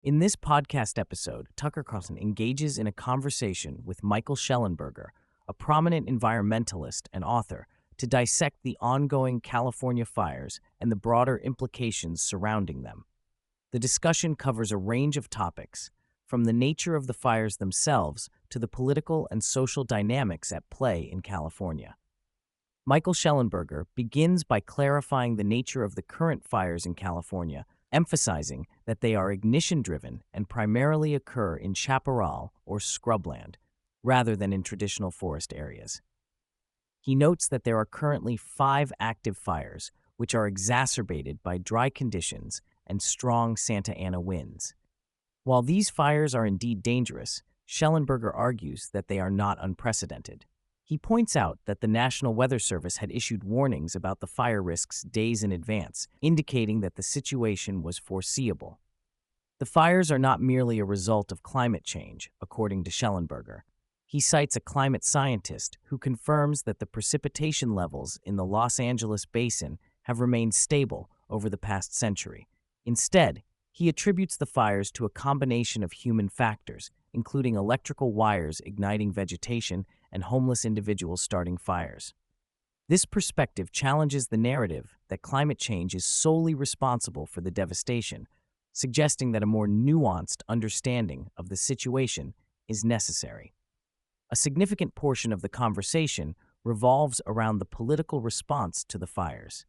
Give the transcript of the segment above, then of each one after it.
In this podcast episode, Tucker Carlson engages in a conversation with Michael Shellenberger, a prominent environmentalist and author, to dissect the ongoing California fires and the broader implications surrounding them. The discussion covers a range of topics, from the nature of the fires themselves to the political and social dynamics at play in California. Michael Shellenberger begins by clarifying the nature of the current fires in California, emphasizing that they are ignition-driven and primarily occur in chaparral or scrubland, rather than in traditional forest areas. He notes that there are currently 5 active fires, which are exacerbated by dry conditions and strong Santa Ana winds. While these fires are indeed dangerous, Shellenberger argues that they are not unprecedented. He points out that the National Weather Service had issued warnings about the fire risks days in advance, indicating that the situation was foreseeable. The fires are not merely a result of climate change, according to Shellenberger. He cites a climate scientist who confirms that the precipitation levels in the Los Angeles basin have remained stable over the past century. Instead, he attributes the fires to a combination of human factors, including electrical wires igniting vegetation and homeless individuals starting fires. This perspective challenges the narrative that climate change is solely responsible for the devastation, suggesting that a more nuanced understanding of the situation is necessary. A significant portion of the conversation revolves around the political response to the fires.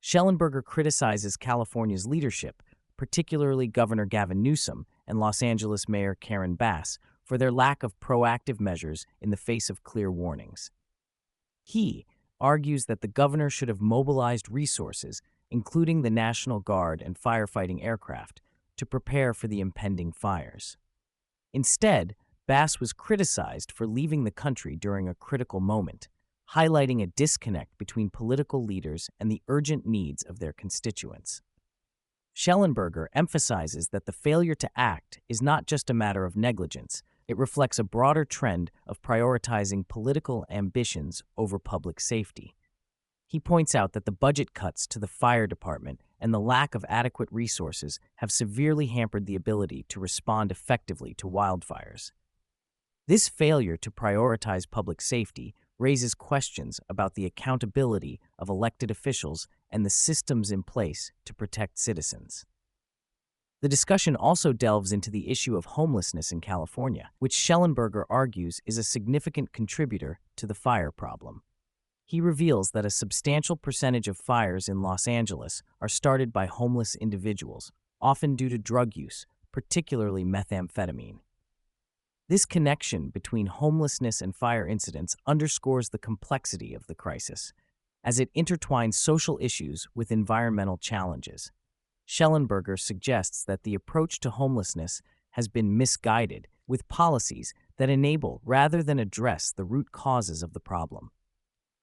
Shellenberger criticizes California's leadership, particularly Governor Gavin Newsom and Los Angeles Mayor Karen Bass, for their lack of proactive measures in the face of clear warnings. He argues that the governor should have mobilized resources, including the National Guard and firefighting aircraft, to prepare for the impending fires. Instead, Bass was criticized for leaving the country during a critical moment, highlighting a disconnect between political leaders and the urgent needs of their constituents. Shellenberger emphasizes that the failure to act is not just a matter of negligence. It reflects a broader trend of prioritizing political ambitions over public safety. He points out that the budget cuts to the fire department and the lack of adequate resources have severely hampered the ability to respond effectively to wildfires. This failure to prioritize public safety raises questions about the accountability of elected officials and the systems in place to protect citizens. The discussion also delves into the issue of homelessness in California, which Shellenberger argues is a significant contributor to the fire problem. He reveals that a substantial percentage of fires in Los Angeles are started by homeless individuals, often due to drug use, particularly methamphetamine. This connection between homelessness and fire incidents underscores the complexity of the crisis, as it intertwines social issues with environmental challenges. Shellenberger suggests that the approach to homelessness has been misguided, with policies that enable rather than address the root causes of the problem.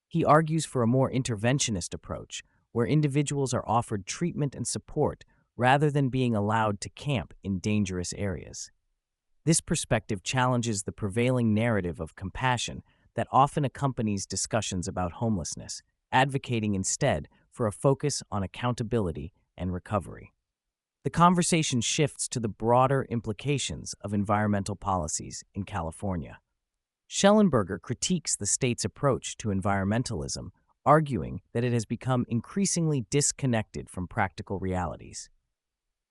He argues for a more interventionist approach, where individuals are offered treatment and support rather than being allowed to camp in dangerous areas. This perspective challenges the prevailing narrative of compassion that often accompanies discussions about homelessness, advocating instead for a focus on accountability and recovery. The conversation shifts to the broader implications of environmental policies in California. Shellenberger critiques the state's approach to environmentalism, arguing that it has become increasingly disconnected from practical realities.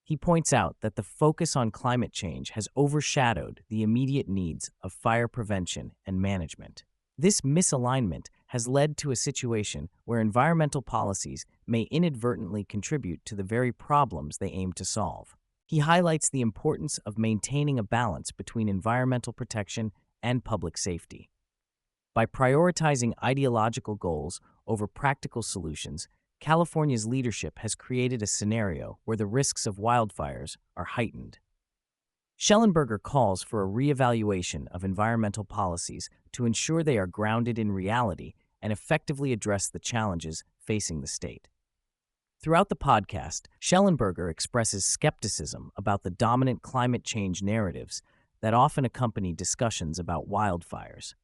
He points out that the focus on climate change has overshadowed the immediate needs of fire prevention and management. This misalignment has led to a situation where environmental policies may inadvertently contribute to the very problems they aim to solve. He highlights the importance of maintaining a balance between environmental protection and public safety. By prioritizing ideological goals over practical solutions, California's leadership has created a scenario where the risks of wildfires are heightened. Shellenberger calls for a reevaluation of environmental policies to ensure they are grounded in reality and effectively address the challenges facing the state. Throughout the podcast, Shellenberger expresses skepticism about the dominant climate change narratives that often accompany discussions about wildfires.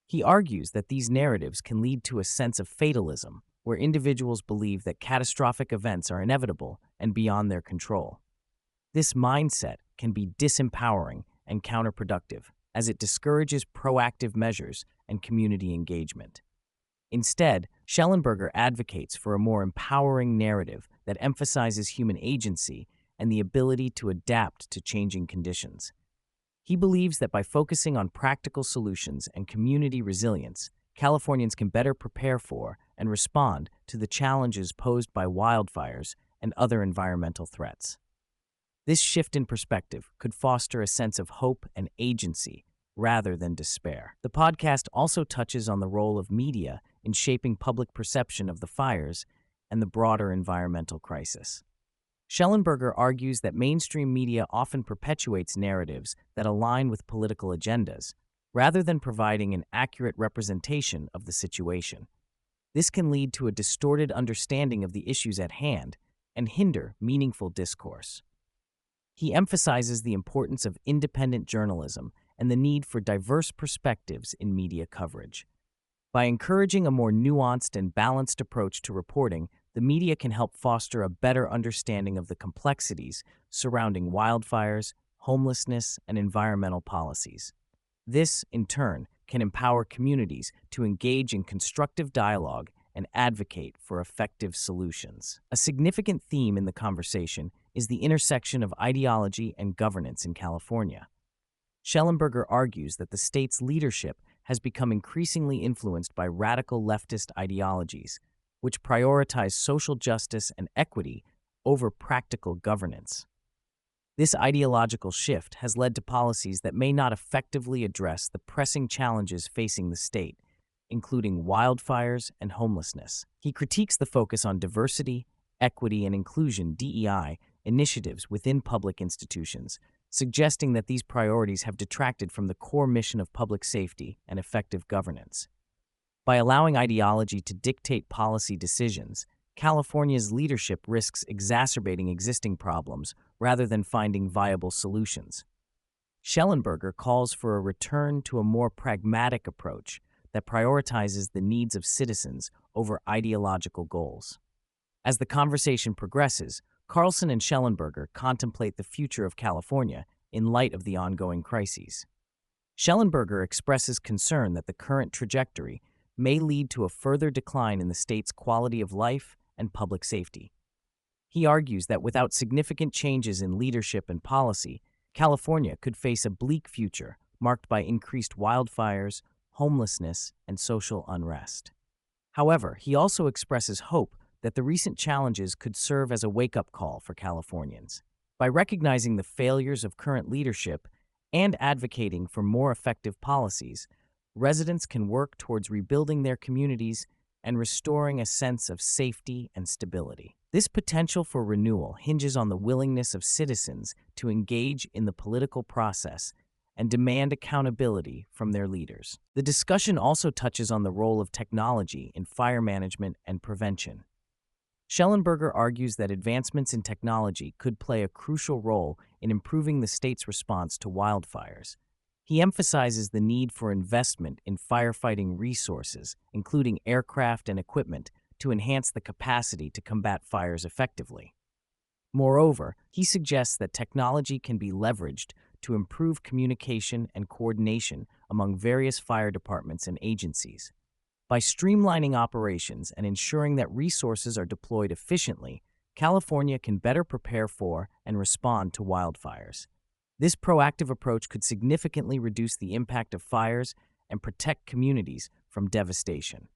He argues that these narratives can lead to a sense of fatalism, where individuals believe that catastrophic events are inevitable and beyond their control. This mindset can be disempowering and counterproductive, as it discourages proactive measures and community engagement. Instead, Shellenberger advocates for a more empowering narrative that emphasizes human agency and the ability to adapt to changing conditions. He believes that by focusing on practical solutions and community resilience, Californians can better prepare for and respond to the challenges posed by wildfires and other environmental threats. This shift in perspective could foster a sense of hope and agency rather than despair. The podcast also touches on the role of media in shaping public perception of the fires and the broader environmental crisis. Shellenberger argues that mainstream media often perpetuates narratives that align with political agendas, rather than providing an accurate representation of the situation. This can lead to a distorted understanding of the issues at hand and hinder meaningful discourse. He emphasizes the importance of independent journalism and the need for diverse perspectives in media coverage. By encouraging a more nuanced and balanced approach to reporting, the media can help foster a better understanding of the complexities surrounding wildfires, homelessness, and environmental policies. This, in turn, can empower communities to engage in constructive dialogue and advocate for effective solutions. A significant theme in the conversation is the intersection of ideology and governance in California. Shellenberger argues that the state's leadership has become increasingly influenced by radical leftist ideologies, which prioritize social justice and equity over practical governance. This ideological shift has led to policies that may not effectively address the pressing challenges facing the state, including wildfires and homelessness. He critiques the focus on diversity, equity, and inclusion (DEI) initiatives within public institutions, suggesting that these priorities have detracted from the core mission of public safety and effective governance. By allowing ideology to dictate policy decisions, California's leadership risks exacerbating existing problems rather than finding viable solutions. Shellenberger calls for a return to a more pragmatic approach that prioritizes the needs of citizens over ideological goals. As the conversation progresses, Carlson and Shellenberger contemplate the future of California in light of the ongoing crises. Shellenberger expresses concern that the current trajectory may lead to a further decline in the state's quality of life and public safety. He argues that without significant changes in leadership and policy, California could face a bleak future marked by increased wildfires, homelessness, and social unrest. However, he also expresses hope that the recent challenges could serve as a wake-up call for Californians. By recognizing the failures of current leadership and advocating for more effective policies, residents can work towards rebuilding their communities and restoring a sense of safety and stability. This potential for renewal hinges on the willingness of citizens to engage in the political process and demand accountability from their leaders. The discussion also touches on the role of technology in fire management and prevention. Shellenberger argues that advancements in technology could play a crucial role in improving the state's response to wildfires. He emphasizes the need for investment in firefighting resources, including aircraft and equipment, to enhance the capacity to combat fires effectively. Moreover, he suggests that technology can be leveraged to improve communication and coordination among various fire departments and agencies. By streamlining operations and ensuring that resources are deployed efficiently, California can better prepare for and respond to wildfires. This proactive approach could significantly reduce the impact of fires and protect communities from devastation.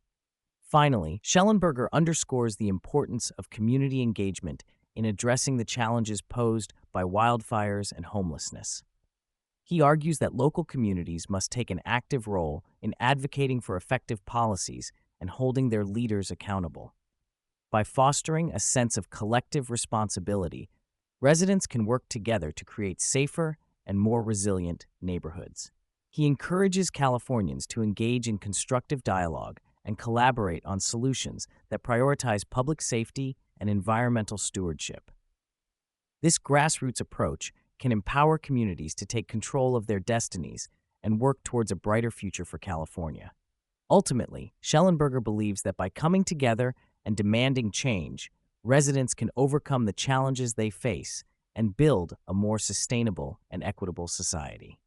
Finally, Shellenberger underscores the importance of community engagement in addressing the challenges posed by wildfires and homelessness. He argues that local communities must take an active role in advocating for effective policies and holding their leaders accountable. By fostering a sense of collective responsibility, residents can work together to create safer and more resilient neighborhoods. He encourages Californians to engage in constructive dialogue and collaborate on solutions that prioritize public safety and environmental stewardship. This grassroots approach can empower communities to take control of their destinies and work towards a brighter future for California. Ultimately, Shellenberger believes that by coming together and demanding change, residents can overcome the challenges they face and build a more sustainable and equitable society.